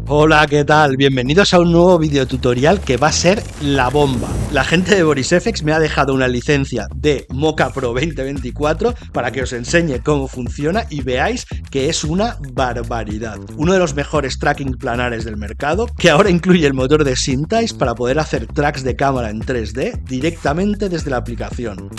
Hola, ¿qué tal? Bienvenidos a un nuevo video tutorial que va a ser la bomba. La gente de VoiceFX me ha dejado una licencia de Mocha Pro 2024 para que os enseñe cómo funciona y veáis que es una barbaridad. Uno de los mejores tracking planares del mercado, que ahora incluye el motor de Cintize para poder hacer tracks de cámara en 3D directamente desde la aplicación.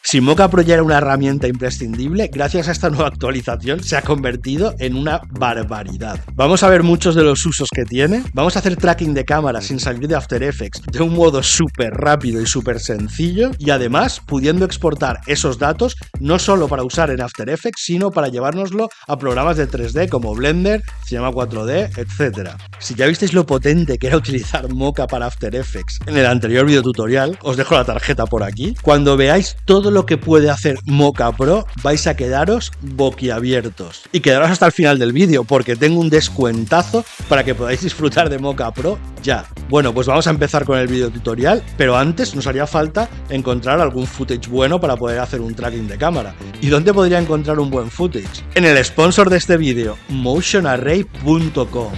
Si Mocha Pro ya era una herramienta imprescindible, gracias a esta nueva actualización se ha convertido en una barbaridad. Vamos a ver muchos de los usos que tiene. Vamos a hacer tracking de cámara sin salir de After Effects de un modo súper rápido y súper sencillo, y además pudiendo exportar esos datos no solo para usar en After Effects, sino para llevárnoslo a programas de 3D como Blender, Cinema 4D, etc. Si ya visteis lo potente que era utilizar Mocha para After Effects en el anterior video tutorial, os dejo la tarjeta por aquí. Cuando veáis todo lo que puede hacer Mocha Pro, vais a quedaros boquiabiertos. Y quedaros hasta el final del vídeo, porque tengo un descuentazo para que podáis disfrutar de Mocha Pro ya. Bueno, pues vamos a empezar con el video tutorial, pero antes nos haría falta encontrar algún footage bueno para poder hacer un tracking de cámara. ¿Y dónde podría encontrar un buen footage? En el sponsor de este vídeo, motionarray.com.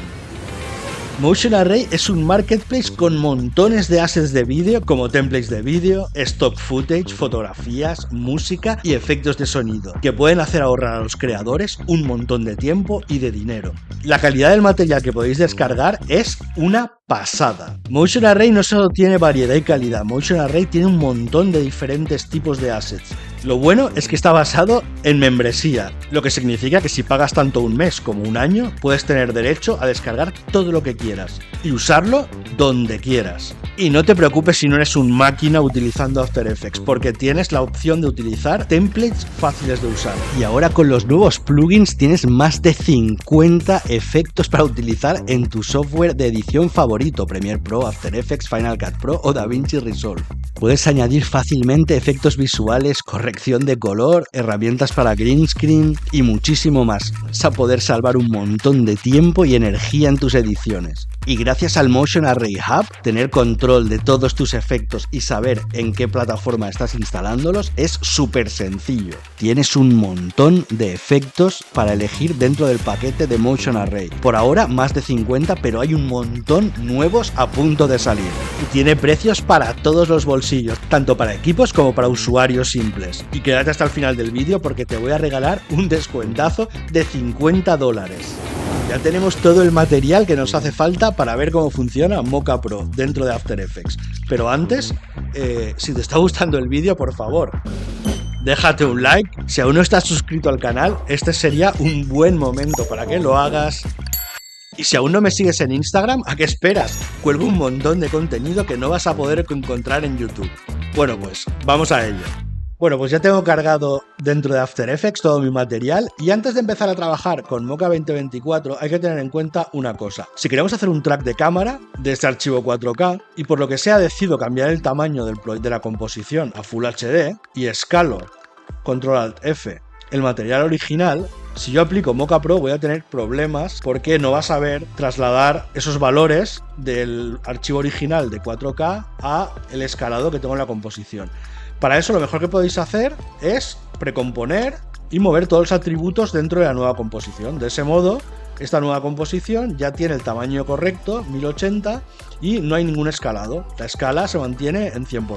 Motion Array es un marketplace con montones de assets de vídeo como templates de vídeo, stock footage, fotografías, música y efectos de sonido, que pueden hacer ahorrar a los creadores un montón de tiempo y de dinero. La calidad del material que podéis descargar es una pasada. Motion Array no solo tiene variedad y calidad, Motion Array tiene un montón de diferentes tipos de assets. Lo bueno es que está basado en membresía, lo que significa que si pagas tanto un mes como un año, puedes tener derecho a descargar todo lo que quieras y usarlo donde quieras. Y no te preocupes si no eres un máquina utilizando After Effects, porque tienes la opción de utilizar templates fáciles de usar. Y ahora con los nuevos plugins tienes más de 50 efectos para utilizar en tu software de edición favorito, Premiere Pro, After Effects, Final Cut Pro o DaVinci Resolve. Puedes añadir fácilmente efectos visuales, corrección de color, herramientas para green screen y muchísimo más. Vas a poder salvar un montón de tiempo y energía en tus ediciones. Y gracias al Motion Array Hub, tener control de todos tus efectos y saber en qué plataforma estás instalándolos es súper sencillo. Tienes un montón de efectos para elegir dentro del paquete de Motion Array. Por ahora más de 50, pero hay un montón nuevos a punto de salir. Y tiene precios para todos los bolsillos, tanto para equipos como para usuarios simples. Y quédate hasta el final del vídeo porque te voy a regalar un descuentazo de $50. Ya tenemos todo el material que nos hace falta para ver cómo funciona Mocha Pro dentro de After Effects. Pero antes, si te está gustando el vídeo, por favor, déjate un like. Si aún no estás suscrito al canal, este sería un buen momento para que lo hagas. Y si aún no me sigues en Instagram, ¿a qué esperas? Cuelgo un montón de contenido que no vas a poder encontrar en YouTube. Bueno, pues vamos a ello. Bueno, pues ya tengo cargado dentro de After Effects todo mi material, y antes de empezar a trabajar con Mocha 2024 hay que tener en cuenta una cosa. Si queremos hacer un track de cámara de este archivo 4K y por lo que sea decido cambiar el tamaño de la composición a Full HD y escalo Control Alt F el material original, si yo aplico Mocha Pro voy a tener problemas porque no va a saber trasladar esos valores del archivo original de 4K a el escalado que tengo en la composición. Para eso lo mejor que podéis hacer es precomponer y mover todos los atributos dentro de la nueva composición. De ese modo, esta nueva composición ya tiene el tamaño correcto, 1080, y no hay ningún escalado. La escala se mantiene en 100%.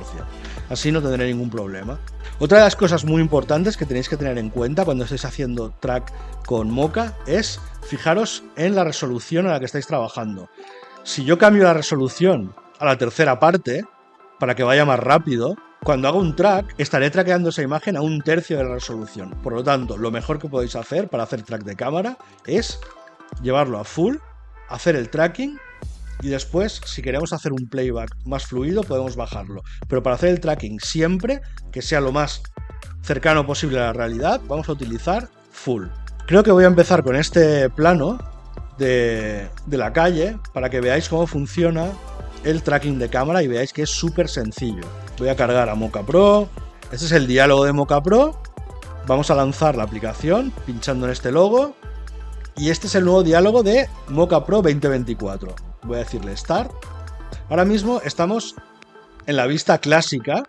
Así no tendré ningún problema. Otra de las cosas muy importantes que tenéis que tener en cuenta cuando estéis haciendo track con Mocha es fijaros en la resolución a la que estáis trabajando. Si yo cambio la resolución a la tercera parte para que vaya más rápido, cuando hago un track, estaré traqueando esa imagen a 1/3 de la resolución. Por lo tanto, lo mejor que podéis hacer para hacer track de cámara es llevarlo a full, hacer el tracking y después, si queremos hacer un playback más fluido, podemos bajarlo. Pero para hacer el tracking siempre, que sea lo más cercano posible a la realidad, vamos a utilizar full. Creo que voy a empezar con este plano de la calle para que veáis cómo funciona el tracking de cámara y veáis que es súper sencillo. Voy a cargar a Mocha Pro. Este es el diálogo de Mocha Pro. Vamos a lanzar la aplicación pinchando en este logo. Y este es el nuevo diálogo de Mocha Pro 2024. Voy a decirle Start. Ahora mismo estamos en la vista clásica,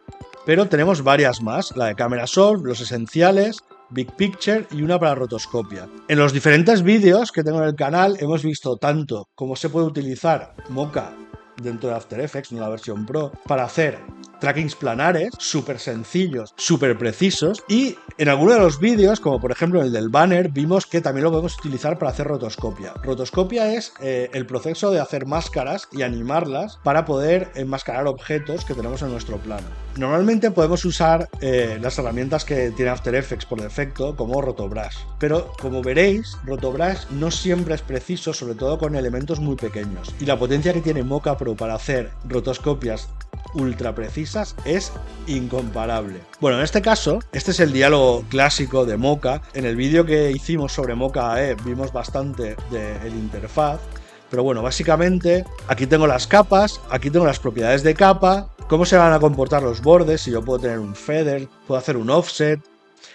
pero tenemos varias más. La de Camera Source, los esenciales, Big Picture y una para rotoscopia. En los diferentes vídeos que tengo en el canal hemos visto tanto cómo se puede utilizar Mocha dentro de After Effects, no la versión Pro, para hacer trackings planares, súper sencillos, súper precisos, y en algunos de los vídeos, como por ejemplo el del banner, vimos que también lo podemos utilizar para hacer rotoscopia. Rotoscopia es el proceso de hacer máscaras y animarlas para poder enmascarar objetos que tenemos en nuestro plano. Normalmente podemos usar las herramientas que tiene After Effects por defecto, como Rotobrush, pero como veréis, Rotobrush no siempre es preciso, sobre todo con elementos muy pequeños, y la potencia que tiene Mocha Pro para hacer rotoscopias ultra precisas es incomparable. Bueno, en este caso, este es el diálogo clásico de Mocha. En el vídeo que hicimos sobre Mocha AE vimos bastante del interfaz, pero bueno, básicamente aquí tengo las capas, aquí tengo las propiedades de capa, cómo se van a comportar los bordes, si yo puedo tener un feather, puedo hacer un offset,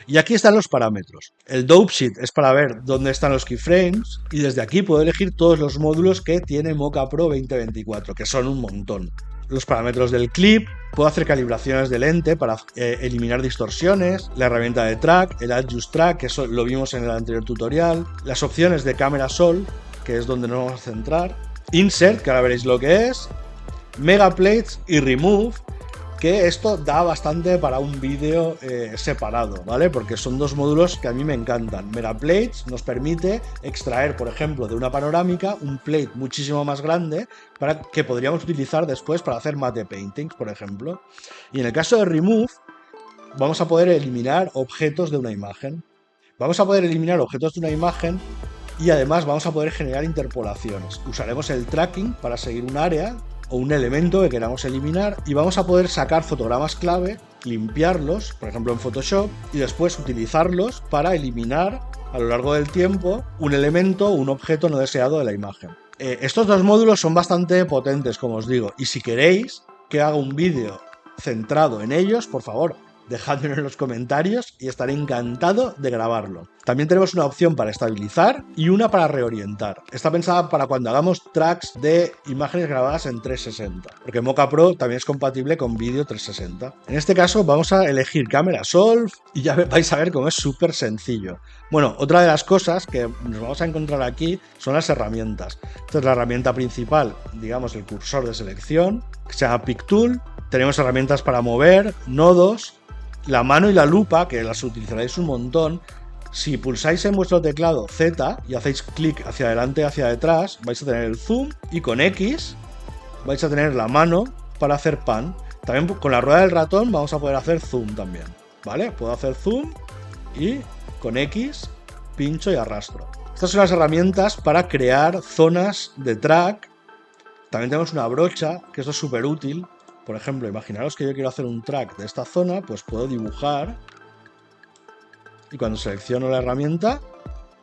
y aquí están los parámetros. El dope sheet es para ver dónde están los keyframes, y desde aquí puedo elegir todos los módulos que tiene Mocha Pro 2024, que son un montón. Los parámetros del clip, puedo hacer calibraciones de lente para eliminar distorsiones, la herramienta de track, el Adjust Track, que eso lo vimos en el anterior tutorial, las opciones de cámara sol, que es donde nos vamos a centrar, Insert, que ahora veréis lo que es, Mega Plates y Remove, que esto da bastante para un vídeo separado, ¿vale? Porque son dos módulos que a mí me encantan. Megaplates nos permite extraer, por ejemplo, de una panorámica un plate muchísimo más grande para que podríamos utilizar después para hacer matte paintings, por ejemplo. Y en el caso de Remove, vamos a poder eliminar objetos de una imagen. Vamos a poder eliminar objetos de una imagen y además vamos a poder generar interpolaciones. Usaremos el tracking para seguir un área o un elemento que queramos eliminar y vamos a poder sacar fotogramas clave, limpiarlos, por ejemplo en Photoshop, y después utilizarlos para eliminar a lo largo del tiempo un elemento o un objeto no deseado de la imagen. Estos dos módulos son bastante potentes, como os digo, y si queréis que haga un vídeo centrado en ellos, por favor, dejadmelo en los comentarios y estaré encantado de grabarlo. También tenemos una opción para estabilizar y una para reorientar. Está pensada para cuando hagamos tracks de imágenes grabadas en 360, porque Mocha Pro también es compatible con vídeo 360. En este caso vamos a elegir cámara Solve y ya vais a ver cómo es súper sencillo. Bueno, otra de las cosas que nos vamos a encontrar aquí son las herramientas. Esta es la herramienta principal, digamos el cursor de selección, que se llama Pick Tool. Tenemos herramientas para mover, nodos, la mano y la lupa, que las utilizaréis un montón. Si pulsáis en vuestro teclado Z y hacéis clic hacia adelante y hacia detrás, vais a tener el zoom, y con X vais a tener la mano para hacer pan. También con la rueda del ratón vamos a poder hacer zoom también, ¿vale? Puedo hacer zoom y con X pincho y arrastro. Estas son las herramientas para crear zonas de track. También tenemos una brocha, que esto es súper útil. Por ejemplo, imaginaros que yo quiero hacer un track de esta zona, pues puedo dibujar y cuando selecciono la herramienta,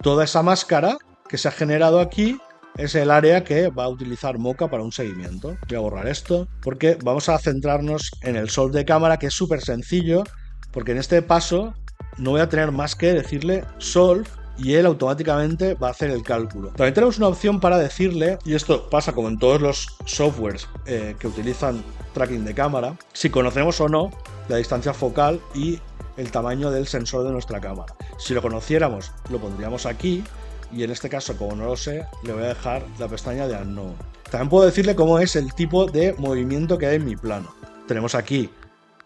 toda esa máscara que se ha generado aquí es el área que va a utilizar Mocha para un seguimiento. Voy a borrar esto porque vamos a centrarnos en el solve de cámara, que es súper sencillo, porque en este paso no voy a tener más que decirle solve y él automáticamente va a hacer el cálculo. También tenemos una opción para decirle, y esto pasa como en todos los softwares que utilizan tracking de cámara, si conocemos o no la distancia focal y el tamaño del sensor de nuestra cámara. Si lo conociéramos, lo pondríamos aquí, y en este caso, como no lo sé, le voy a dejar la pestaña de Unknown. También puedo decirle cómo es el tipo de movimiento que hay en mi plano. Tenemos aquí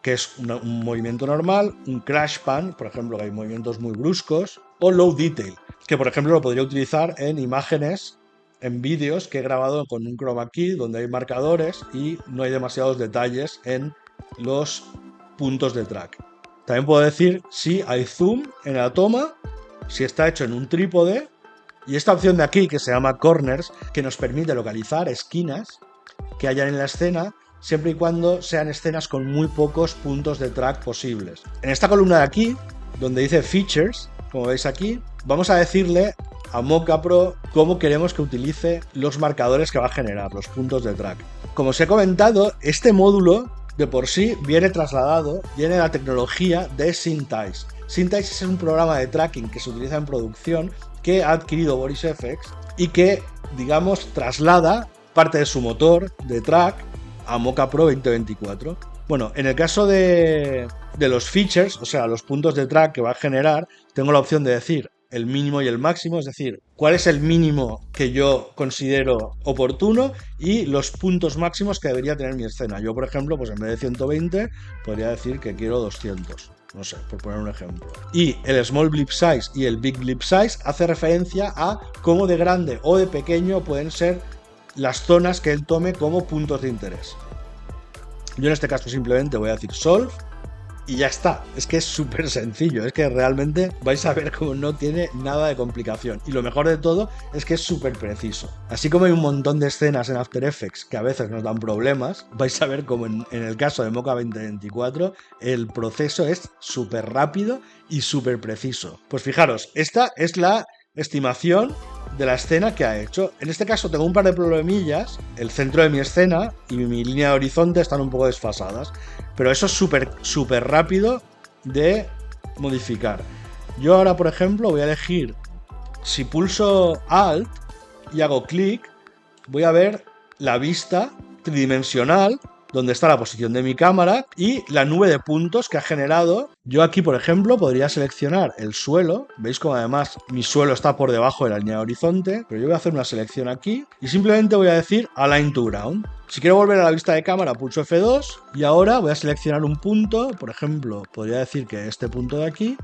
que es un movimiento normal, un crash pan, por ejemplo, que hay movimientos muy bruscos, o low detail, que por ejemplo lo podría utilizar en imágenes, en vídeos que he grabado con un chroma key donde hay marcadores y no hay demasiados detalles en los puntos de track. También puedo decir si hay zoom en la toma, si está hecho en un trípode, y esta opción de aquí que se llama corners, que nos permite localizar esquinas que hayan en la escena, siempre y cuando sean escenas con muy pocos puntos de track posibles. En esta columna de aquí, donde dice Features, como veis aquí, vamos a decirle a Mocha Pro cómo queremos que utilice los marcadores que va a generar, los puntos de track. Como os he comentado, este módulo de por sí viene trasladado, viene la tecnología de Syntize. Syntize es un programa de tracking que se utiliza en producción que ha adquirido Boris FX y que, digamos, traslada parte de su motor de track a Mocha Pro 2024. Bueno, en el caso de los features, o sea, los puntos de track que va a generar, tengo la opción de decir el mínimo y el máximo, es decir, cuál es el mínimo que yo considero oportuno y los puntos máximos que debería tener mi escena. Yo, por ejemplo, pues en vez de 120, podría decir que quiero 200. No sé, por poner un ejemplo. Y el Small Blip Size y el Big Blip Size hace referencia a cómo de grande o de pequeño pueden ser las zonas que él tome como puntos de interés. Yo en este caso simplemente voy a decir Solve y ya está. Es que es súper sencillo. Es que realmente vais a ver cómo no tiene nada de complicación. Y lo mejor de todo es que es súper preciso. Así como hay un montón de escenas en After Effects que a veces nos dan problemas, vais a ver como en el caso de Mocha 2024 el proceso es súper rápido y súper preciso. Pues fijaros, esta es la estimación de la escena que ha hecho. En este caso tengo un par de problemillas. El centro de mi escena y mi línea de horizonte están un poco desfasadas, pero eso es súper rápido de modificar. Yo ahora, por ejemplo, voy a elegir, si pulso Alt y hago clic, voy a ver la vista tridimensional donde está la posición de mi cámara y la nube de puntos que ha generado. Yo aquí, por ejemplo, podría seleccionar el suelo. Veis como además mi suelo está por debajo de la línea de horizonte, pero yo voy a hacer una selección aquí y simplemente voy a decir Align to Ground. Si quiero volver a la vista de cámara, pulso F2 y ahora voy a seleccionar un punto. Por ejemplo, podría decir que este punto de aquí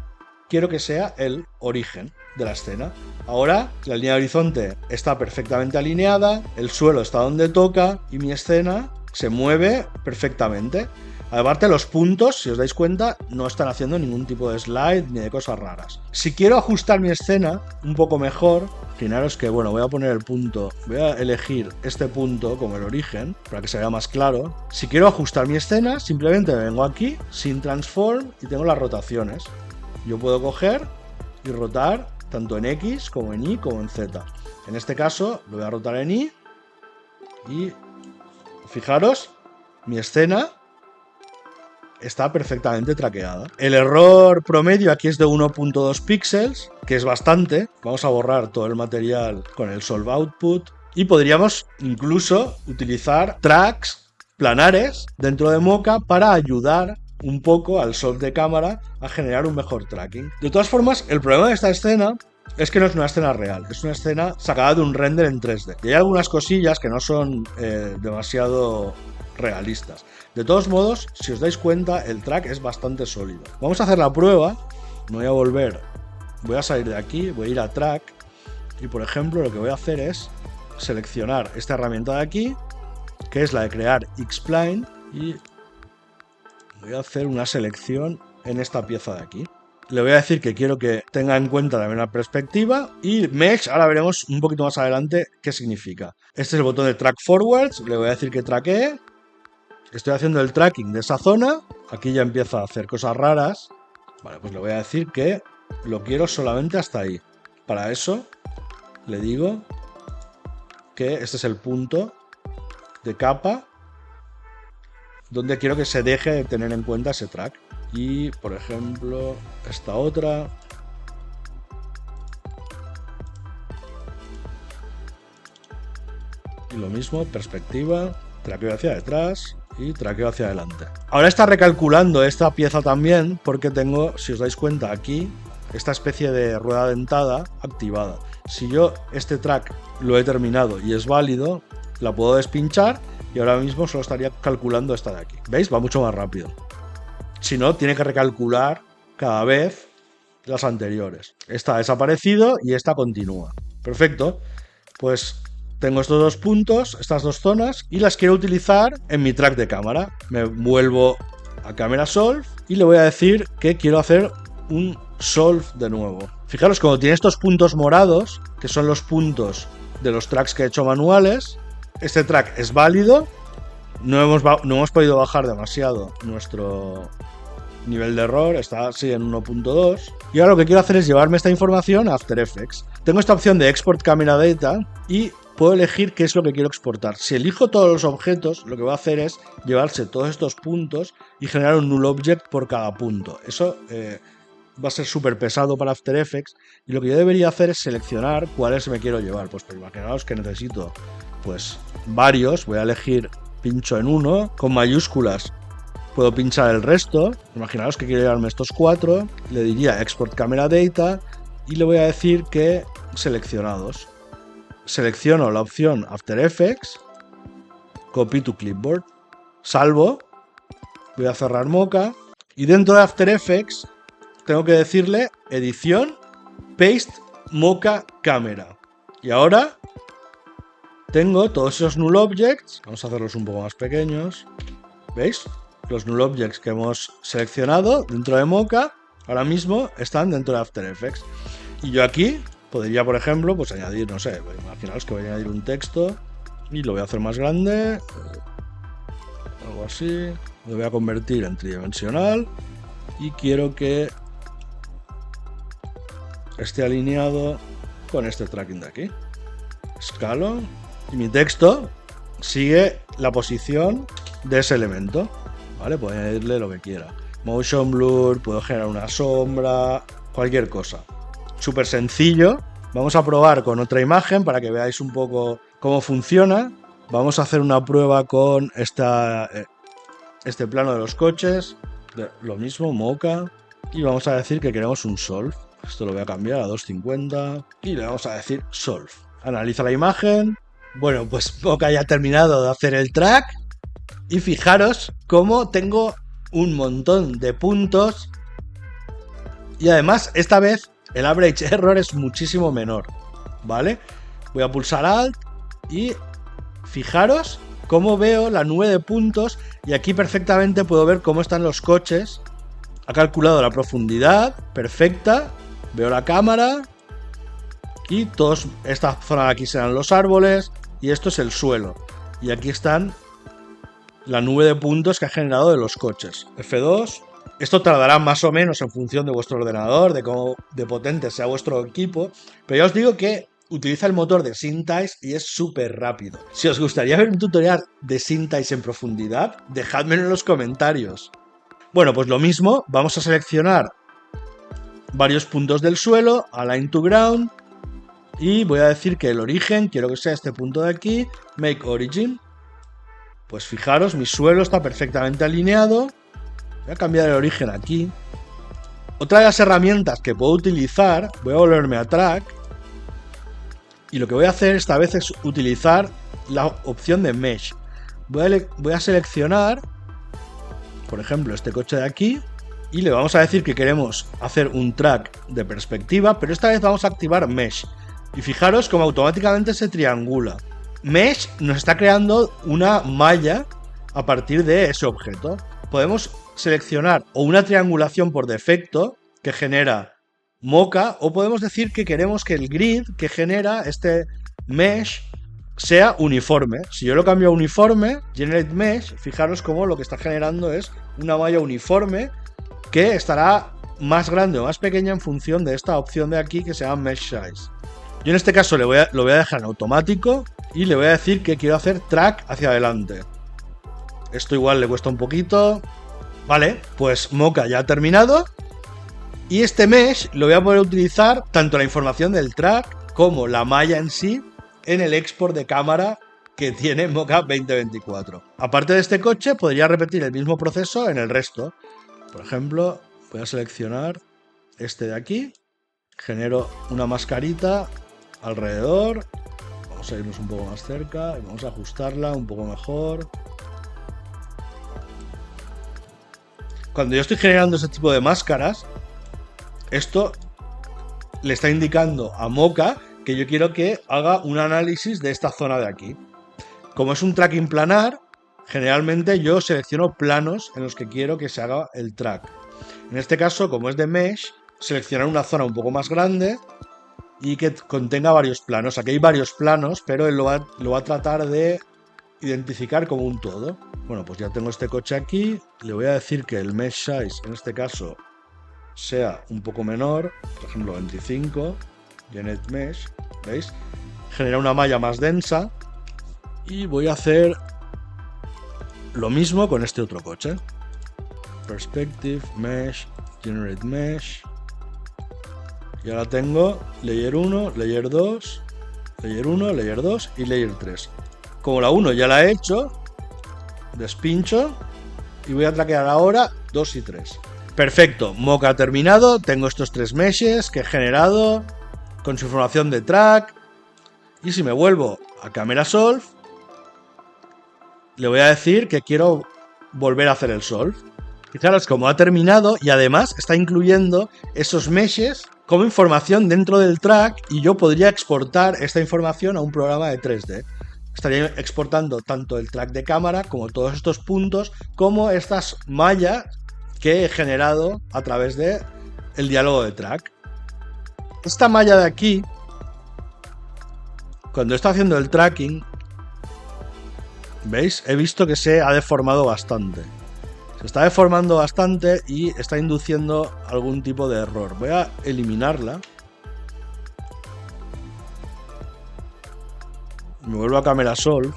quiero que sea el origen de la escena. Ahora la línea de horizonte está perfectamente alineada, el suelo está donde toca y mi escena se mueve perfectamente. Aparte, los puntos, si os dais cuenta, no están haciendo ningún tipo de slide ni de cosas raras. Si quiero ajustar mi escena un poco mejor, fijaros que, bueno, voy a poner el punto, voy a elegir este punto como el origen, para que se vea más claro. Si quiero ajustar mi escena, simplemente me vengo aquí, sin transform, y tengo las rotaciones. Yo puedo coger y rotar tanto en X, como en Y, como en Z. En este caso, lo voy a rotar en Y, y fijaros, mi escena está perfectamente traqueada. El error promedio aquí es de 1.2 píxeles, que es bastante. Vamos a borrar todo el material con el Solve Output. Y podríamos incluso utilizar tracks planares dentro de Mocha para ayudar un poco al Solve de cámara a generar un mejor tracking. De todas formas, el problema de esta escena es que no es una escena real, es una escena sacada de un render en 3D. Y hay algunas cosillas que no son demasiado realistas. De todos modos, si os dais cuenta, el track es bastante sólido. Vamos a hacer la prueba. Me voy a volver, voy a salir de aquí, voy a ir a track y, por ejemplo, lo que voy a hacer es seleccionar esta herramienta de aquí, que es la de crear X-Plane, y voy a hacer una selección en esta pieza de aquí. Le voy a decir que quiero que tenga en cuenta también la perspectiva y Mesh, ahora veremos un poquito más adelante qué significa. Este es el botón de Track Forwards, le voy a decir que traquee. Estoy haciendo el tracking de esa zona, aquí ya empieza a hacer cosas raras. Vale, pues le voy a decir que lo quiero solamente hasta ahí. Para eso le digo que este es el punto de capa donde quiero que se deje de tener en cuenta ese track. Y, por ejemplo, esta otra. Y lo mismo, perspectiva, traqueo hacia detrás y traqueo hacia adelante. Ahora está recalculando esta pieza también porque tengo, si os dais cuenta, aquí esta especie de rueda dentada activada. Si yo este track lo he terminado y es válido, la puedo despinchar y ahora mismo solo estaría calculando esta de aquí. ¿Veis? Va mucho más rápido. Si no, tiene que recalcular cada vez las anteriores. Esta ha desaparecido y esta continúa. Perfecto. Pues tengo estos dos puntos, estas dos zonas, y las quiero utilizar en mi track de cámara. Me vuelvo a Camera Solve y le voy a decir que quiero hacer un Solve de nuevo. Fijaros, como tiene estos puntos morados, que son los puntos de los tracks que he hecho manuales, este track es válido. No hemos podido bajar demasiado nuestro nivel de error, está así en 1.2. Y ahora lo que quiero hacer es llevarme esta información a After Effects. Tengo esta opción de Export Camera Data y puedo elegir qué es lo que quiero exportar. Si elijo todos los objetos, lo que va a hacer es llevarse todos estos puntos y generar un null object por cada punto. Eso va a ser súper pesado para After Effects y lo que yo debería hacer es seleccionar cuáles me quiero llevar. Pues imaginaos que necesito pues varios, voy a elegir, pincho en uno, con mayúsculas Puedo pinchar el resto. Imaginaos que quiero llevarme estos 4. Le diría Export Camera Data y le voy a decir que seleccionados. Selecciono la opción After Effects. Copy to Clipboard. Salvo. Voy a cerrar Mocha. Y dentro de After Effects tengo que decirle edición, paste, Mocha Camera. Y ahora tengo todos esos null objects. Vamos a hacerlos un poco más pequeños. ¿Veis? Los null objects que hemos seleccionado dentro de Mocha ahora mismo están dentro de After Effects. Y yo aquí podría, por ejemplo, pues añadir, no sé, imaginaos que voy a añadir un texto y lo voy a hacer más grande. Algo así. Lo voy a convertir en tridimensional y quiero que esté alineado con este tracking de aquí. Escalo y mi texto sigue la posición de ese elemento. ¿Vale? Puedo añadirle lo que quiera. Motion blur, puedo generar una sombra, cualquier cosa. Súper sencillo. Vamos a probar con otra imagen para que veáis un poco cómo funciona. Vamos a hacer una prueba con este plano de los coches. Lo mismo, Mocha. Y vamos a decir que queremos un solve. Esto lo voy a cambiar a 250. Y le vamos a decir solve. Analiza la imagen. Bueno, pues Mocha ya ha terminado de hacer el track. Y fijaros cómo tengo un montón de puntos. Y además, esta vez, el average error es muchísimo menor. ¿Vale? Voy a pulsar Alt. Y fijaros cómo veo la nube de puntos. Y aquí perfectamente puedo ver cómo están los coches. Ha calculado la profundidad perfecta. Veo la cámara. Y esta zona de aquí serán los árboles. Y esto es el suelo. Y aquí están la nube de puntos que ha generado de los coches. F2. Esto tardará más o menos en función de vuestro ordenador, de cómo de potente sea vuestro equipo. Pero ya os digo que utiliza el motor de Synthesize y es súper rápido. Si os gustaría ver un tutorial de Synthesize en profundidad, dejádmelo en los comentarios. Bueno, pues lo mismo. Vamos a seleccionar varios puntos del suelo, Align to Ground. Y voy a decir que el origen, quiero que sea este punto de aquí, Make Origin. Pues fijaros, mi suelo está perfectamente alineado. Voy a cambiar el origen aquí. Otra de las herramientas que puedo utilizar, voy a volverme a Track. Y lo que voy a hacer esta vez es utilizar la opción de Mesh. Voy a seleccionar, por ejemplo, este coche de aquí. Y le vamos a decir que queremos hacer un track de perspectiva, pero esta vez vamos a activar Mesh. Y fijaros cómo automáticamente se triangula. Mesh nos está creando una malla a partir de ese objeto. Podemos seleccionar o una triangulación por defecto que genera Mocha, o podemos decir que queremos que el grid que genera este Mesh sea uniforme. Si yo lo cambio a uniforme, Generate Mesh, fijaros cómo lo que está generando es una malla uniforme que estará más grande o más pequeña en función de esta opción de aquí que se llama Mesh Size. Yo en este caso lo voy a dejar en automático y le voy a decir que quiero hacer track hacia adelante. Esto igual le cuesta un poquito. Vale, pues Mocha ya ha terminado. Y este mesh lo voy a poder utilizar tanto la información del track como la malla en sí en el export de cámara que tiene Mocha 2024. Aparte de este coche, podría repetir el mismo proceso en el resto. Por ejemplo, voy a seleccionar este de aquí. Genero una mascarita alrededor. Vamos a irnos un poco más cerca y vamos a ajustarla un poco mejor. Cuando yo estoy generando ese tipo de máscaras, esto le está indicando a Mocha que yo quiero que haga un análisis de esta zona de aquí. Como es un tracking planar, generalmente yo selecciono planos en los que quiero que se haga el track. En este caso, como es de Mesh, seleccionar una zona un poco más grande y que contenga varios planos. Aquí hay varios planos, pero él lo va a tratar de identificar como un todo. Bueno, pues ya tengo este coche aquí. Le voy a decir que el Mesh Size, en este caso, sea un poco menor. Por ejemplo, 25. Generate Mesh. ¿Veis? Genera una malla más densa. Y voy a hacer lo mismo con este otro coche. Perspective, Mesh, Generate Mesh. Y ahora tengo Layer 1, Layer 2, Layer 1, Layer 2 y Layer 3. Como la 1 ya la he hecho, despincho y voy a traquear ahora 2 y 3. Perfecto, Mocha terminado, tengo estos 3 meshes que he generado con su información de track. Y si me vuelvo a Camera Solve, le voy a decir que quiero volver a hacer el solve. Fijaros cómo ha terminado y además está incluyendo esos meshes como información dentro del track y yo podría exportar esta información a un programa de 3D. Estaría exportando tanto el track de cámara como todos estos puntos como estas mallas que he generado a través de el diálogo de track. Esta malla de aquí, cuando está haciendo el tracking, ¿veis? He visto que se ha deformado bastante. Se está deformando bastante y está induciendo algún tipo de error. Voy a eliminarla. Me vuelvo a Camera Solve,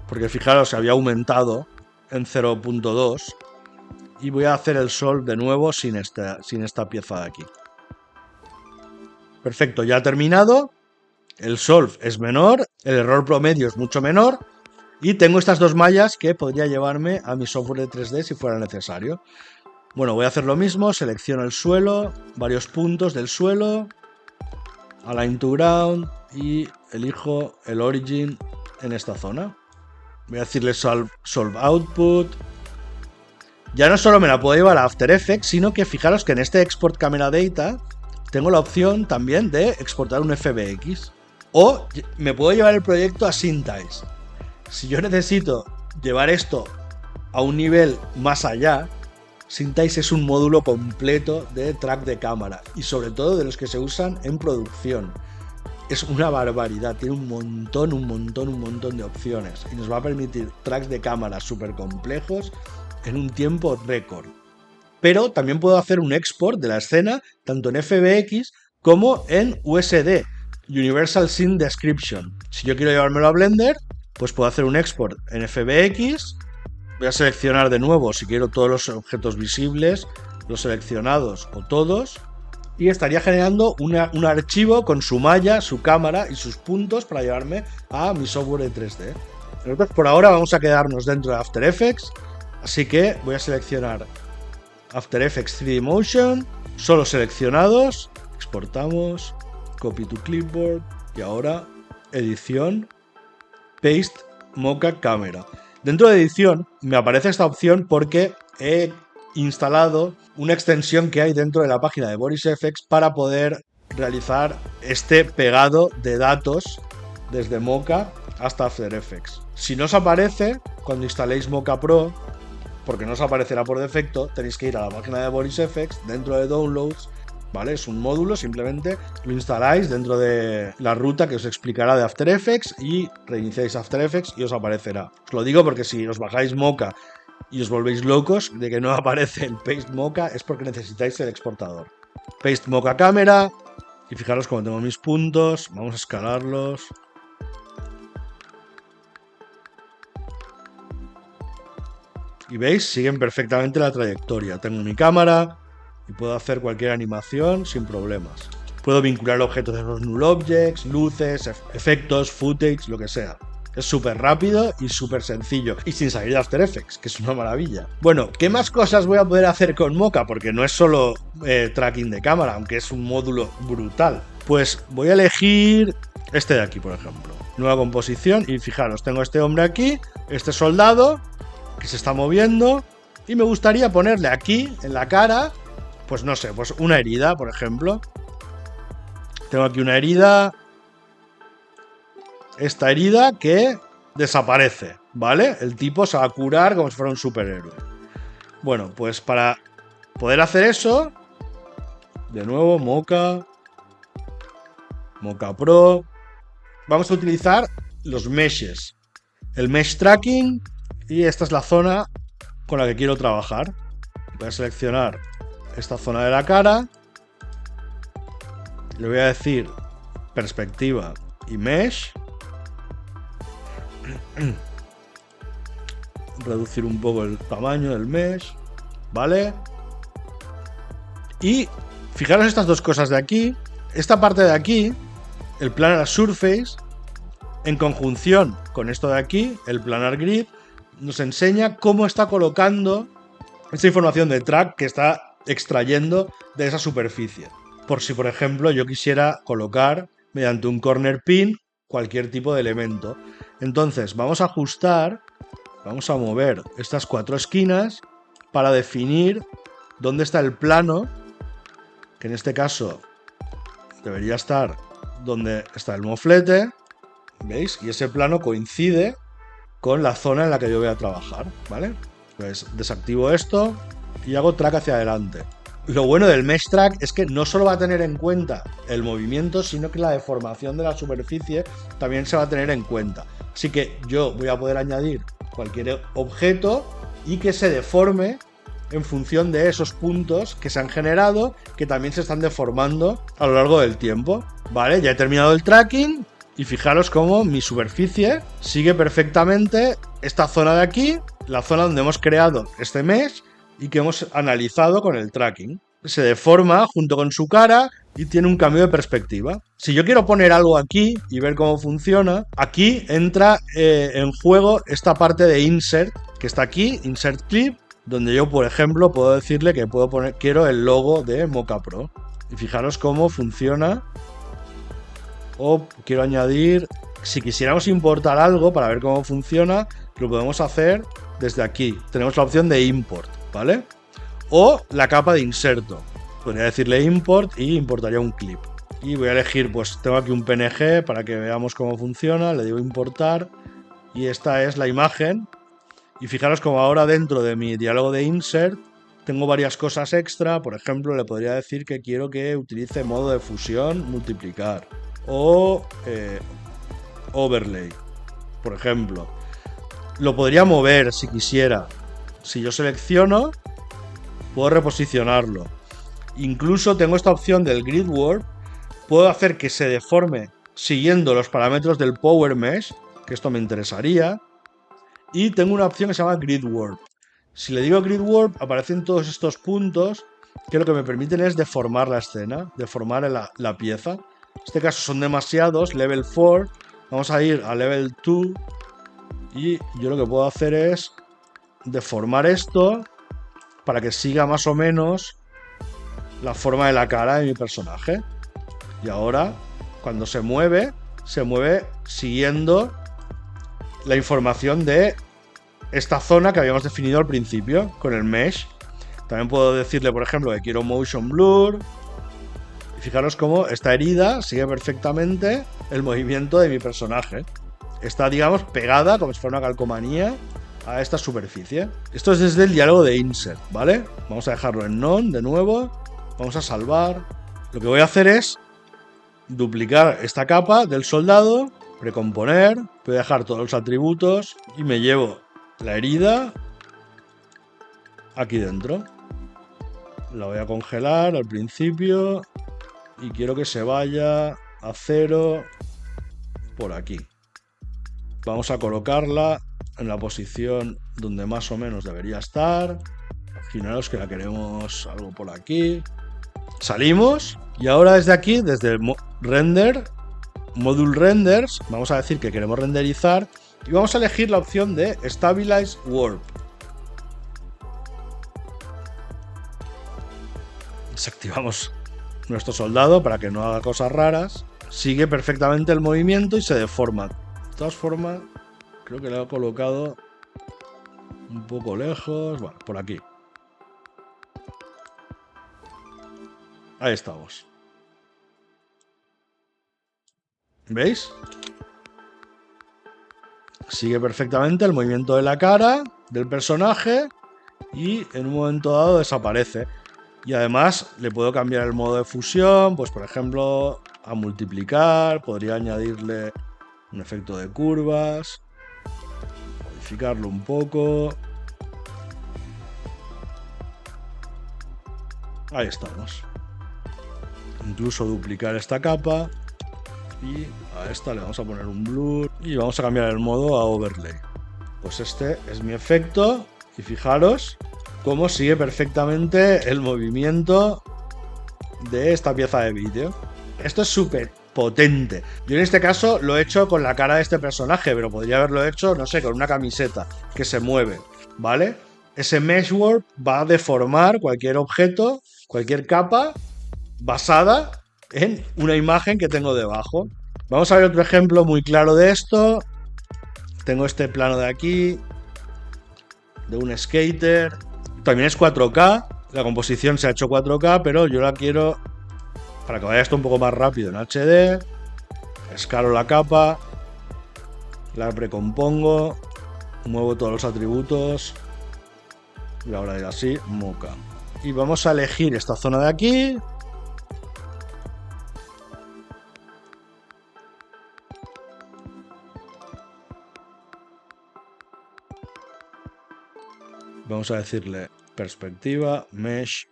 porque fijaros, se había aumentado en 0.2. Y voy a hacer el solve de nuevo sin esta pieza de aquí. Perfecto, ya ha terminado. El solve es menor, el error promedio es mucho menor. Y tengo estas 2 mallas que podría llevarme a mi software de 3D si fuera necesario. Bueno, voy a hacer lo mismo, selecciono el suelo, varios puntos del suelo, Align to Ground y elijo el Origin en esta zona. Voy a decirle Solve Output. Ya no solo me la puedo llevar a After Effects, sino que fijaros que en este Export Camera Data tengo la opción también de exportar un FBX. O me puedo llevar el proyecto a Cintize. Si yo necesito llevar esto a un nivel más allá, Cintize es un módulo completo de track de cámara y sobre todo de los que se usan en producción. Es una barbaridad, tiene un montón de opciones y nos va a permitir tracks de cámara súper complejos en un tiempo récord. Pero también puedo hacer un export de la escena tanto en FBX como en USD, Universal Scene Description. Si yo quiero llevármelo a Blender, pues puedo hacer un export en FBX. Voy a seleccionar de nuevo si quiero todos los objetos visibles, los seleccionados o todos. Y estaría generando un archivo con su malla, su cámara y sus puntos para llevarme a mi software de 3D. Nosotros por ahora vamos a quedarnos dentro de After Effects. Así que voy a seleccionar After Effects 3D Motion, solo seleccionados, exportamos, copy to clipboard y ahora edición, paste, Mocha Camera. Dentro de edición me aparece esta opción porque he instalado una extensión que hay dentro de la página de VorisFX para poder realizar este pegado de datos desde Mocha hasta After Effects. Si no os aparece, cuando instaléis Mocha Pro, porque no os aparecerá por defecto, tenéis que ir a la página de VorisFX, dentro de Downloads, ¿vale? Es un módulo, simplemente lo instaláis dentro de la ruta que os explicará de After Effects y reiniciáis After Effects y os aparecerá. Os lo digo porque si os bajáis Mocha y os volvéis locos de que no aparece el Paste Mocha es porque necesitáis el exportador. Paste Mocha Camera y fijaros cómo tengo mis puntos, vamos a escalarlos. Y veis, siguen perfectamente la trayectoria. Tengo mi cámara y puedo hacer cualquier animación sin problemas. Puedo vincular objetos de los null objects, luces, efectos, footage, lo que sea. Es súper rápido y súper sencillo. Y sin salir de After Effects, que es una maravilla. Bueno, ¿qué más cosas voy a poder hacer con Mocha? Porque no es solo tracking de cámara, aunque es un módulo brutal. Pues voy a elegir este de aquí, por ejemplo. Nueva composición y fijaros, tengo este hombre aquí, este soldado que se está moviendo y me gustaría ponerle aquí en la cara, pues no sé, pues una herida, por ejemplo. Tengo aquí una herida, esta herida que desaparece, ¿vale? El tipo se va a curar como si fuera un superhéroe. Bueno, pues para poder hacer eso, de nuevo Mocha Pro, vamos a utilizar los meshes, el mesh tracking. Y esta es la zona con la que quiero trabajar. Voy a seleccionar esta zona de la cara. Le voy a decir perspectiva y mesh. Reducir un poco el tamaño del mesh. ¿Vale? Y fijaros estas dos cosas de aquí. Esta parte de aquí, el planar surface, en conjunción con esto de aquí, el planar grid, nos enseña cómo está colocando esta información de track que está extrayendo de esa superficie. Por si, por ejemplo, yo quisiera colocar mediante un corner pin cualquier tipo de elemento. Entonces, vamos a ajustar, vamos a mover estas 4 esquinas para definir dónde está el plano, que en este caso debería estar donde está el moflete, ¿veis? Y ese plano coincide con la zona en la que yo voy a trabajar, ¿vale? Pues desactivo esto y hago track hacia adelante. Lo bueno del Mesh Track es que no solo va a tener en cuenta el movimiento, sino que la deformación de la superficie también se va a tener en cuenta. Así que yo voy a poder añadir cualquier objeto y que se deforme en función de esos puntos que se han generado, que también se están deformando a lo largo del tiempo. Vale, ya he terminado el tracking y fijaros cómo mi superficie sigue perfectamente esta zona de aquí, la zona donde hemos creado este mesh y que hemos analizado con el tracking. Se deforma junto con su cara y tiene un cambio de perspectiva. Si yo quiero poner algo aquí y ver cómo funciona, aquí entra en juego esta parte de insert que está aquí, insert clip, donde yo, por ejemplo, puedo decirle que puedo poner, quiero el logo de Mocha Pro. Y fijaros cómo funciona. O quiero añadir, si quisiéramos importar algo para ver cómo funciona, lo podemos hacer desde aquí. Tenemos la opción de import, ¿vale? O la capa de inserto. Podría decirle import y importaría un clip. Y voy a elegir, pues tengo aquí un PNG para que veamos cómo funciona. Le digo importar. Y esta es la imagen. Y fijaros como ahora dentro de mi diálogo de insert tengo varias cosas extra. Por ejemplo, le podría decir que quiero que utilice modo de fusión, multiplicar. O overlay, por ejemplo. Lo podría mover si quisiera. Si yo selecciono, puedo reposicionarlo. Incluso tengo esta opción del grid warp. Puedo hacer que se deforme siguiendo los parámetros del Power Mesh, que esto me interesaría. Y tengo una opción que se llama grid warp. Si le digo grid warp, aparecen todos estos puntos que lo que me permiten es deformar la escena, deformar la pieza. En este caso son demasiados, level 4. Vamos a ir a level 2. Y yo lo que puedo hacer es deformar esto para que siga más o menos la forma de la cara de mi personaje. Y ahora, cuando se mueve siguiendo la información de esta zona que habíamos definido al principio con el mesh. También puedo decirle, por ejemplo, que quiero motion blur. Y fijaros cómo esta herida sigue perfectamente el movimiento de mi personaje. Está, digamos, pegada como si fuera una calcomanía a esta superficie. Esto es desde el diálogo de insert, ¿vale? Vamos a dejarlo en none de nuevo. Vamos a salvar. Lo que voy a hacer es duplicar esta capa del soldado, precomponer, voy a dejar todos los atributos y me llevo la herida aquí dentro. La voy a congelar al principio y quiero que se vaya a 0 por aquí. Vamos a colocarla en la posición donde más o menos debería estar. Imaginaros que la queremos algo por aquí. Salimos y ahora desde aquí, desde el render, module renders, vamos a decir que queremos renderizar y vamos a elegir la opción de stabilize warp. Desactivamos nuestro soldado para que no haga cosas raras. Sigue perfectamente el movimiento y se deforma. De todas formas, creo que lo he colocado un poco lejos. Bueno, por aquí. Ahí estamos. ¿Veis? Sigue perfectamente el movimiento de la cara del personaje y en un momento dado desaparece. Y además le puedo cambiar el modo de fusión, pues por ejemplo a multiplicar, podría añadirle un efecto de curvas, modificarlo un poco. Ahí estamos. Incluso duplicar esta capa y a esta le vamos a poner un blur y vamos a cambiar el modo a overlay. Pues este es mi efecto y fijaros cómo sigue perfectamente el movimiento de esta pieza de vídeo. Esto es súper potente. Yo en este caso lo he hecho con la cara de este personaje, pero podría haberlo hecho, no sé, con una camiseta que se mueve, ¿vale? ese mesh warp va a deformar cualquier objeto, cualquier capa basada en una imagen que tengo debajo. Vamos a ver otro ejemplo muy claro de esto. Tengo este plano de aquí, de un skater. También es 4K. La composición se ha hecho 4K, pero yo la quiero para que vaya esto un poco más rápido en HD. Escalo la capa, la precompongo, muevo todos los atributos y ahora ir así, moca. Y vamos a elegir esta zona de aquí. Vamos a decirle perspectiva, mesh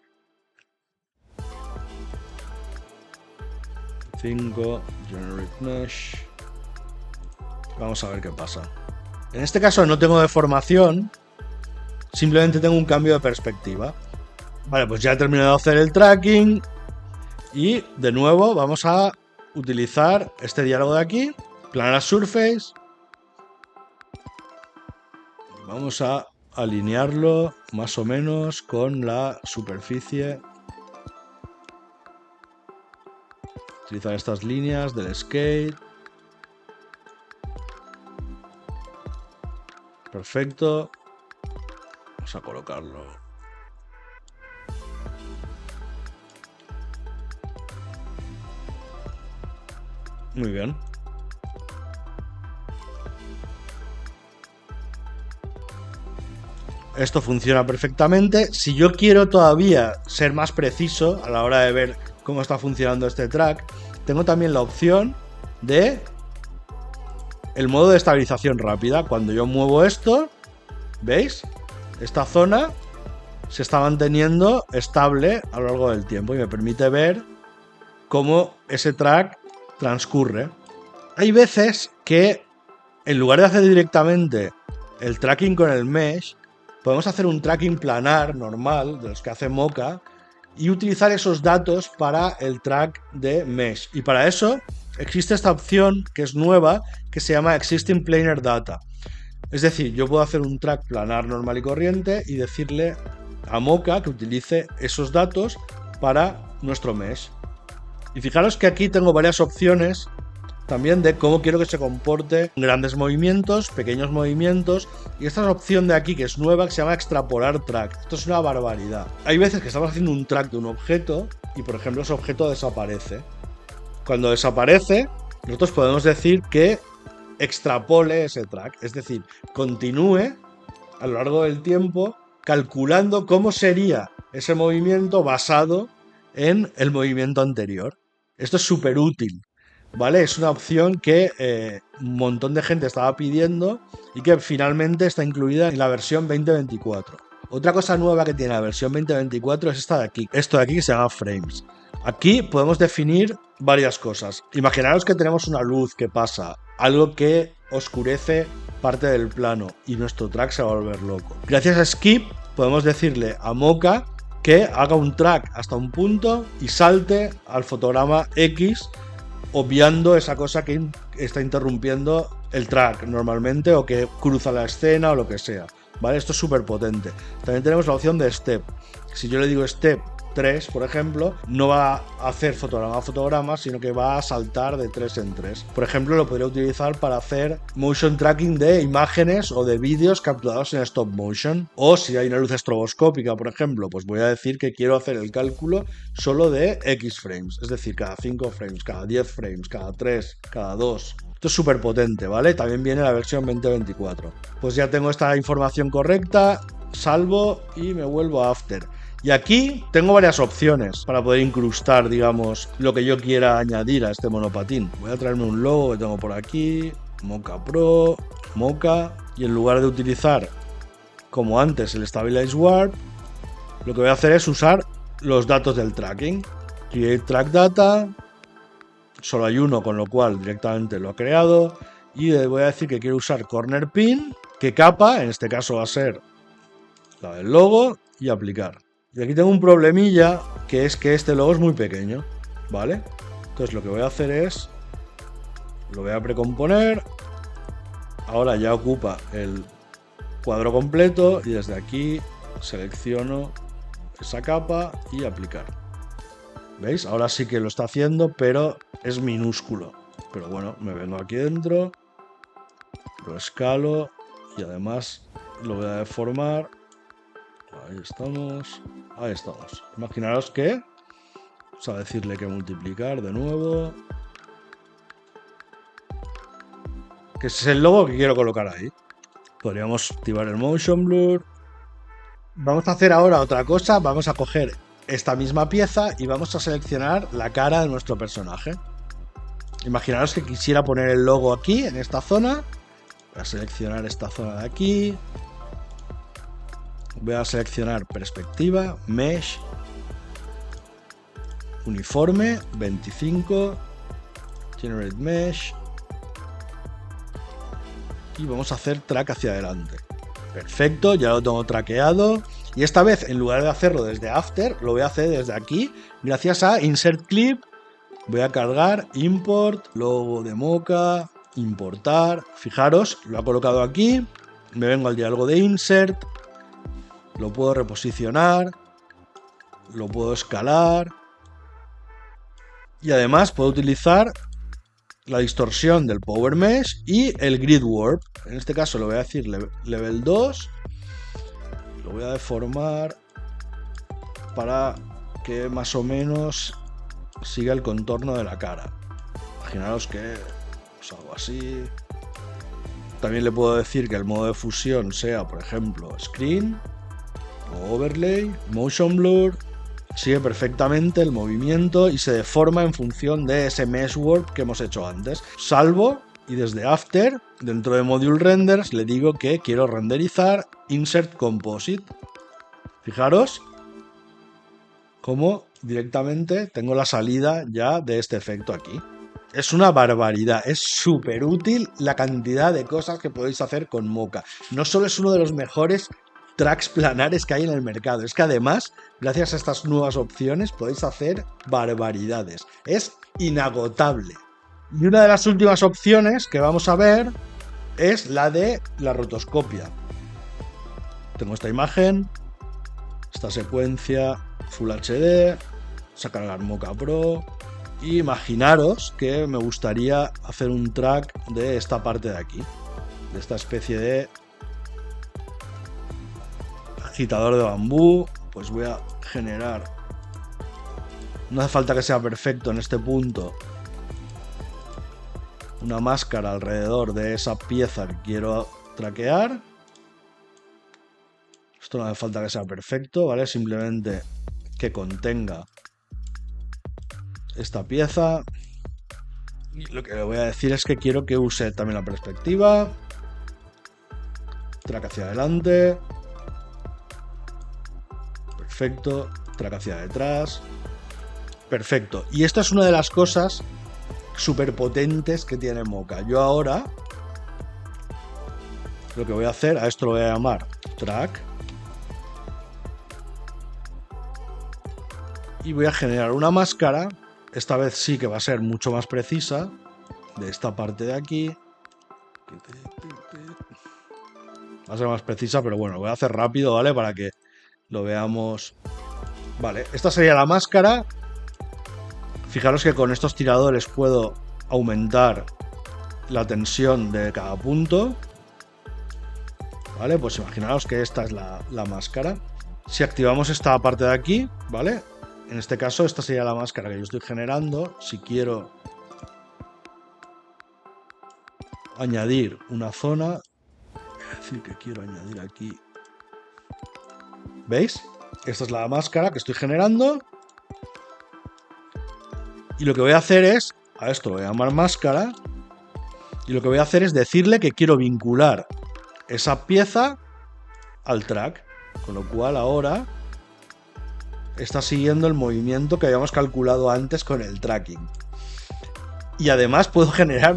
5, generate mesh. Vamos a ver qué pasa. En este caso no tengo deformación, simplemente tengo un cambio de perspectiva. Vale, pues ya he terminado de hacer el tracking y de nuevo vamos a utilizar este diálogo de aquí, planar surface. Vamos a alinearlo más o menos con la superficie. Utilizar estas líneas del skate. Perfecto. Vamos a colocarlo. Muy bien. Esto funciona perfectamente. Si yo quiero todavía ser más preciso a la hora de ver cómo está funcionando este track, tengo también la opción de el modo de estabilización rápida. Cuando yo muevo esto, ¿veis? Esta zona se está manteniendo estable a lo largo del tiempo y me permite ver cómo ese track transcurre. Hay veces que en lugar de hacer directamente el tracking con el mesh, podemos hacer un tracking planar normal, de los que hace Mocha, y utilizar esos datos para el track de mesh. Y para eso existe esta opción que es nueva, que se llama Existing Planar Data. Es decir, yo puedo hacer un track planar normal y corriente y decirle a Mocha que utilice esos datos para nuestro mesh. Y fijaros que aquí tengo varias opciones también de cómo quiero que se comporte grandes movimientos, pequeños movimientos, y esta es la opción de aquí que es nueva, que se llama extrapolar track. Esto es una barbaridad. Hay veces que estamos haciendo un track de un objeto y por ejemplo ese objeto desaparece. Cuando desaparece, nosotros podemos decir que extrapole ese track, es decir, continúe a lo largo del tiempo calculando cómo sería ese movimiento basado en el movimiento anterior. Esto es súper útil, ¿vale? Es una opción que un montón de gente estaba pidiendo y que finalmente está incluida en la versión 2024. Otra cosa nueva que tiene la versión 2024 es esta de aquí, esto de aquí que se llama frames. Aquí podemos definir varias cosas. Imaginaros que tenemos una luz que pasa, algo que oscurece parte del plano y nuestro track se va a volver loco. Gracias a Skip podemos decirle a Mocha que haga un track hasta un punto y salte al fotograma X, obviando esa cosa que está interrumpiendo el track normalmente o que cruza la escena o lo que sea. ¿Vale? Esto es súper potente. También tenemos la opción de step. Si yo le digo step 3, por ejemplo, no va a hacer fotograma a fotograma, sino que va a saltar de 3 en 3. Por ejemplo, lo podría utilizar para hacer motion tracking de imágenes o de vídeos capturados en stop motion. O si hay una luz estroboscópica, por ejemplo, pues voy a decir que quiero hacer el cálculo solo de X frames, es decir, cada 5 frames, cada 10 frames, cada 3, cada 2. Esto es súper potente, ¿vale? También viene la versión 2024. Pues ya tengo esta información correcta, salvo y me vuelvo a After. Y aquí tengo varias opciones para poder incrustar, digamos, lo que yo quiera añadir a este monopatín. Voy a traerme un logo que tengo por aquí, Mocha Pro, Mocha, y en lugar de utilizar, como antes, el Stabilize Warp, lo que voy a hacer es usar los datos del tracking. Create Track Data, solo hay uno, con lo cual directamente lo he creado, y le voy a decir que quiero usar Corner Pin, que capa, en este caso va a ser la del logo, y aplicar. Y aquí tengo un problemilla, que es que este logo es muy pequeño, ¿vale? Entonces lo que voy a hacer es, lo voy a precomponer, ahora ya ocupa el cuadro completo y desde aquí selecciono esa capa y aplicar. ¿Veis? Ahora sí que lo está haciendo, pero es minúsculo. Pero bueno, me vengo aquí dentro, lo escalo y además lo voy a deformar. Ahí estamos. Ahí estamos. Imaginaros que... Vamos a decirle que multiplicar de nuevo. Que ese es el logo que quiero colocar ahí. Podríamos activar el motion blur. Vamos a hacer ahora otra cosa. Vamos a coger esta misma pieza y vamos a seleccionar la cara de nuestro personaje. Imaginaros que quisiera poner el logo aquí, en esta zona. Voy a seleccionar esta zona de aquí. Voy a seleccionar perspectiva, mesh, uniforme, 25, generate mesh. Y vamos a hacer track hacia adelante. Perfecto, ya lo tengo traqueado. Y esta vez, en lugar de hacerlo desde After, lo voy a hacer desde aquí, gracias a Insert Clip. Voy a cargar, Import, logo de Mocha, importar. Fijaros, lo ha colocado aquí. Me vengo al diálogo de Insert. Lo puedo reposicionar. Lo puedo escalar. Y además puedo utilizar la distorsión del Power Mesh y el Grid Warp. En este caso le voy a decir level 2. Lo voy a deformar para que más o menos siga el contorno de la cara. Imaginaos que pues algo así. También le puedo decir que el modo de fusión sea, por ejemplo, Screen o Overlay, Motion Blur. Sigue perfectamente el movimiento y se deforma en función de ese Mesh Warp que hemos hecho antes. Salvo y desde After, dentro de Module Renders, le digo que quiero renderizar Insert Composite. Fijaros cómo directamente tengo la salida ya de este efecto aquí. Es una barbaridad, es súper útil la cantidad de cosas que podéis hacer con Mocha. No solo es uno de los mejores tracks planares que hay en el mercado, es que además, gracias a estas nuevas opciones, podéis hacer barbaridades. Es inagotable. Y una de las últimas opciones que vamos a ver es la de la rotoscopia. Tengo esta imagen, esta secuencia Full HD, sacar el Mocha Pro. Y imaginaros que me gustaría hacer un track de esta parte de aquí, de esta especie de agitador de bambú. Pues voy a generar, no hace falta que sea perfecto en este punto, una máscara alrededor de esa pieza que quiero traquear. Esto no hace falta que sea perfecto, ¿vale? Simplemente que contenga esta pieza. Y lo que le voy a decir es que quiero que use también la perspectiva, track hacia adelante, perfecto, track hacia detrás, perfecto. Y esto es una de las cosas súper potentes que tiene Mocha. Yo ahora lo que voy a hacer, a esto lo voy a llamar track, y voy a generar una máscara. Esta vez sí que va a ser mucho más precisa, de esta parte de aquí. Va a ser más precisa, pero bueno, lo voy a hacer rápido, ¿vale? Para que lo veamos. Vale, esta sería la máscara. Fijaros que con estos tiradores puedo aumentar la tensión de cada punto. Vale, pues imaginaos que esta es la máscara. Si activamos esta parte de aquí, ¿vale? En este caso, esta sería la máscara que yo estoy generando. Si quiero añadir una zona, voy a decir que quiero añadir aquí. ¿Veis? Esta es la máscara que estoy generando. Y lo que voy a hacer es, a esto lo voy a llamar máscara. Y lo que voy a hacer es decirle que quiero vincular esa pieza al track. Con lo cual ahora está siguiendo el movimiento que habíamos calculado antes con el tracking. Y además puedo generar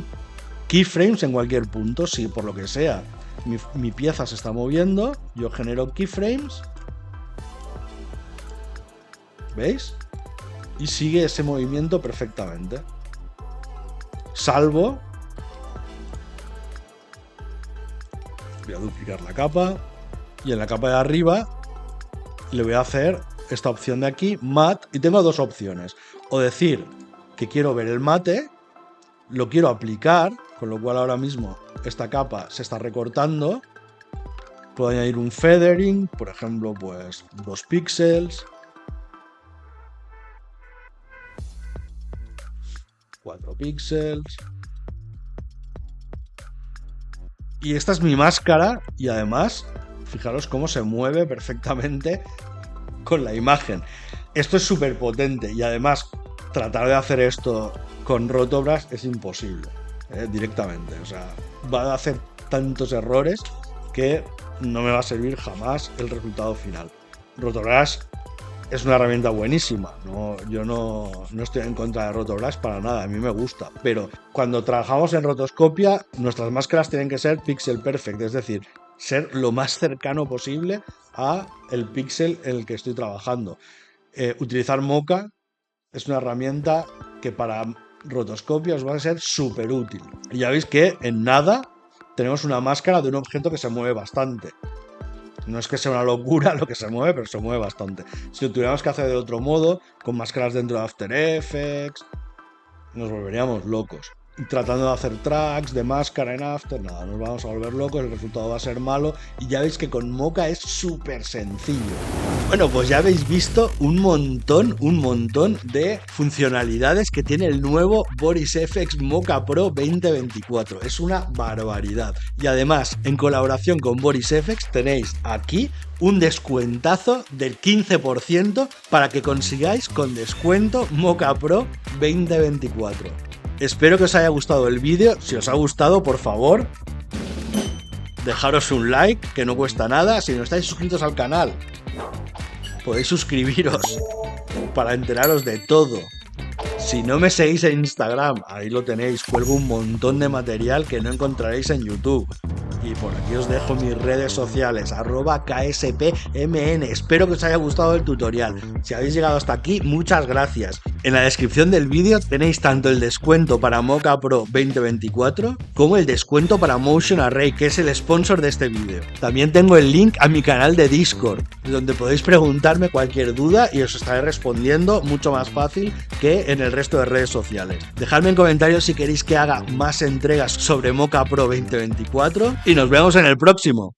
keyframes en cualquier punto. Si por lo que sea mi pieza se está moviendo, yo genero keyframes. ¿Veis? Y sigue ese movimiento perfectamente. Salvo Voy a duplicar la capa y en la capa de arriba le voy a hacer esta opción de aquí, matte, y tengo dos opciones. O decir que quiero ver el mate, lo quiero aplicar, con lo cual ahora mismo esta capa se está recortando. Puedo añadir un feathering, por ejemplo, pues 2 píxeles, 4 píxeles. Y esta es mi máscara y además, fijaros cómo se mueve perfectamente con la imagen. Esto es súper potente y además tratar de hacer esto con Rotobrush es imposible, directamente. O sea, va a hacer tantos errores que no me va a servir jamás el resultado final. Rotobrush es una herramienta buenísima, yo no estoy en contra de Rotobrush para nada, a mí me gusta, pero cuando trabajamos en rotoscopia, nuestras máscaras tienen que ser pixel perfect, es decir, ser lo más cercano posible a el píxel en el que estoy trabajando. Utilizar Mocha es una herramienta que para rotoscopia os va a ser súper útil. Y ya veis que en nada tenemos una máscara de un objeto que se mueve bastante. No es que sea una locura lo que se mueve, pero se mueve bastante. Si lo tuviéramos que hacer de otro modo, con máscaras dentro de After Effects, nos volveríamos locos. Tratando de hacer tracks de máscara en After, nada, nos vamos a volver locos, el resultado va a ser malo. Y ya veis que con Mocha es súper sencillo. Bueno, pues ya habéis visto un montón de funcionalidades que tiene el nuevo VorisFX Mocha Pro 2024. Es una barbaridad. Y además, en colaboración con VorisFX, tenéis aquí un descuentazo del 15% para que consigáis con descuento Mocha Pro 2024. Espero que os haya gustado el vídeo. Si os ha gustado, por favor, dejaros un like, que no cuesta nada. Si no estáis suscritos al canal, podéis suscribiros para enteraros de todo. Si no me seguís en Instagram, ahí lo tenéis, cuelgo un montón de material que no encontraréis en YouTube. Y por aquí os dejo mis redes sociales, @kspmn. Espero que os haya gustado el tutorial. Si habéis llegado hasta aquí, muchas gracias. En la descripción del vídeo tenéis tanto el descuento para Mocha Pro 2024 como el descuento para Motion Array, que es el sponsor de este vídeo. También tengo el link a mi canal de Discord, donde podéis preguntarme cualquier duda y os estaré respondiendo mucho más fácil que en el resto de redes sociales. Dejadme en comentarios si queréis que haga más entregas sobre Mocha Pro 2024 y nos vemos en el próximo.